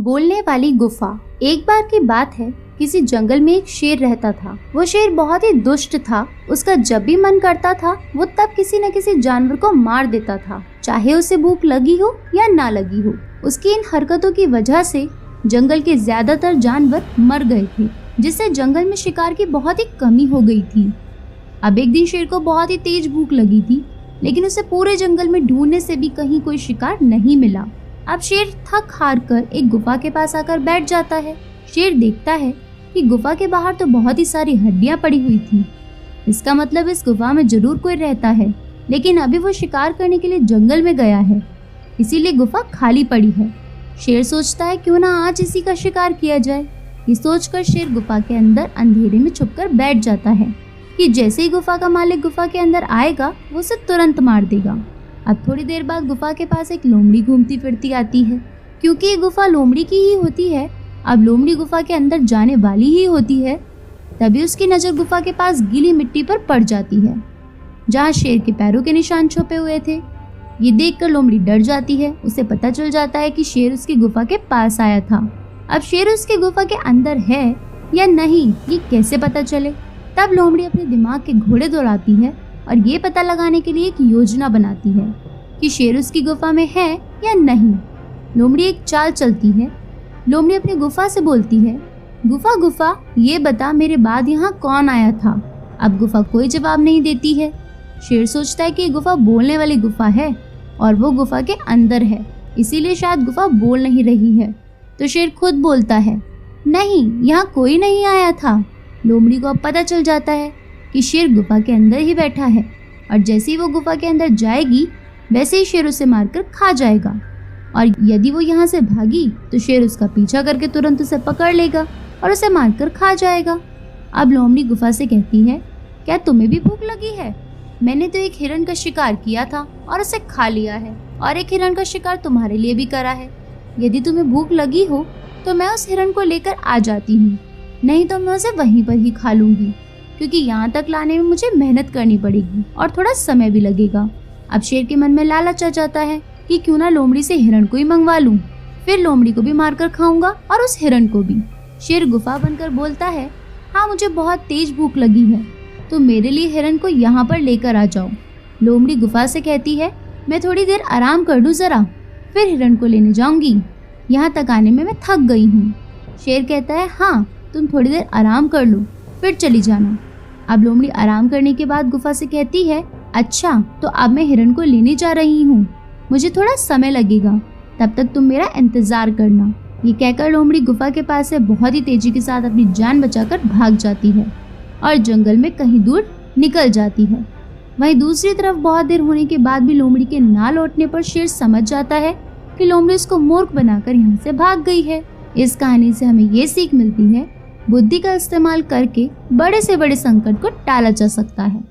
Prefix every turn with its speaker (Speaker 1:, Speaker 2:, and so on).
Speaker 1: बोलने वाली गुफा। एक बार की बात है, किसी जंगल में एक शेर रहता था। वो शेर बहुत ही दुष्ट था। उसका जब भी मन करता था वो तब किसी न किसी जानवर को मार देता था, चाहे उसे भूख लगी हो या ना लगी हो। उसकी इन हरकतों की वजह से जंगल के ज्यादातर जानवर मर गए थे, जिससे जंगल में शिकार की बहुत ही कमी हो गई थी। अब एक दिन शेर को बहुत ही तेज भूख लगी थी, लेकिन उसे पूरे जंगल में ढूंढने से भी कहीं कोई शिकार नहीं मिला। अब शेर थक हार कर एक गुफा के पास आकर बैठ जाता है। शेर देखता है कि गुफा के बाहर तो बहुत ही सारी हड्डियां पड़ी हुई थी। इसका मतलब इस गुफा में जरूर कोई रहता है, लेकिन अभी वो शिकार करने के लिए जंगल में गया है, इसीलिए गुफा खाली पड़ी है। शेर सोचता है क्यों ना आज इसी का शिकार किया जाए। ये सोचकर शेर गुफा के अंदर अंधेरे में छुपकर बैठ जाता है कि जैसे ही गुफा का मालिक गुफा के अंदर आएगा वो उसे तुरंत मार देगा। अब थोड़ी देर बाद गुफा के पास एक लोमड़ी घूमती फिरती आती है। क्योंकि ये गुफा लोमड़ी की ही होती है, अब लोमड़ी गुफा के अंदर जाने वाली ही होती है। तभी उसकी नजर गुफा के पास गीली मिट्टी पर पड़ जाती है, जहाँ शेर के पैरों के निशान छुपे हुए थे। ये देखकर लोमड़ी डर जाती है। उसे पता चल जाता है कि शेर उसकी गुफा के पास आया था। अब शेर उसकी गुफा के अंदर है या नहीं ये कैसे पता चले। तब लोमड़ी अपने दिमाग के घोड़े दौड़ाती है और ये पता लगाने के लिए एक योजना बनाती है कि शेर उसकी गुफा में है या नहीं। लोमड़ी एक चाल चलती है। लोमड़ी अपनी गुफा से बोलती है, गुफा गुफा ये बता मेरे बाद यहाँ कौन आया था। अब गुफा कोई जवाब नहीं देती है। शेर सोचता है कि गुफा बोलने वाली गुफा है और वो गुफा के अंदर है, इसीलिए शायद गुफा बोल नहीं रही है। तो शेर खुद बोलता है, नहीं यहाँ कोई नहीं आया था। लोमड़ी को अब पता चल जाता है कि शेर गुफा के अंदर ही बैठा है, और जैसे ही वो गुफा के अंदर जाएगी वैसे ही शेर उसे मारकर खा जाएगा। और यदि वो यहाँ से भागी तो शेर उसका पीछा करके तुरंत उसे पकड़ लेगा और उसे मारकर खा जाएगा। अब लोमड़ी गुफा से कहती है, क्या तुम्हें भी भूख लगी है? मैंने तो एक हिरण का शिकार किया था और उसे खा लिया है, और एक हिरण का शिकार तुम्हारे लिए भी करा है। यदि तुम्हें भूख लगी हो तो मैं उस हिरण को लेकर आ जाती हूँ, नहीं तो मैं उसे वहीं पर ही खा लूंगी, क्योंकि यहाँ तक लाने में मुझे मेहनत करनी पड़ेगी और थोड़ा समय भी लगेगा। अब शेर के मन में लालच आ जाता है कि क्यों ना लोमड़ी से हिरण को ही मंगवा लूं, फिर लोमड़ी को भी मारकर खाऊंगा और उस हिरण को भी। शेर गुफा बनकर बोलता है, हाँ मुझे बहुत तेज भूख लगी है, तो मेरे लिए हिरण को यहाँ पर लेकर आ जाओ। लोमड़ी गुफा से कहती है, मैं थोड़ी देर आराम कर लूँ जरा, फिर हिरण को लेने जाऊंगी। यहाँ तक आने में मैं थक गई हूँ। शेर कहता है, हाँ तुम थोड़ी देर आराम कर लो, फिर चली जाना। अब लोमड़ी आराम करने के बाद गुफा से कहती है, अच्छा तो अब मैं हिरण को लेने जा रही हूँ, मुझे थोड़ा समय लगेगा, तब तक तुम मेरा इंतजार करना। ये कहकर लोमड़ी गुफा के पास से बहुत ही तेजी के साथ अपनी जान बचाकर भाग जाती है और जंगल में कहीं दूर निकल जाती है। वहीं दूसरी तरफ बहुत देर होने के बाद भी लोमड़ी के ना लौटने पर शेर समझ जाता है कि लोमड़ी उसको मूर्ख बनाकर यहाँ से भाग गई है। इस कहानी से हमें ये सीख मिलती है, बुद्धि का इस्तेमाल करके बड़े से बड़े संकट को टाला जा सकता है।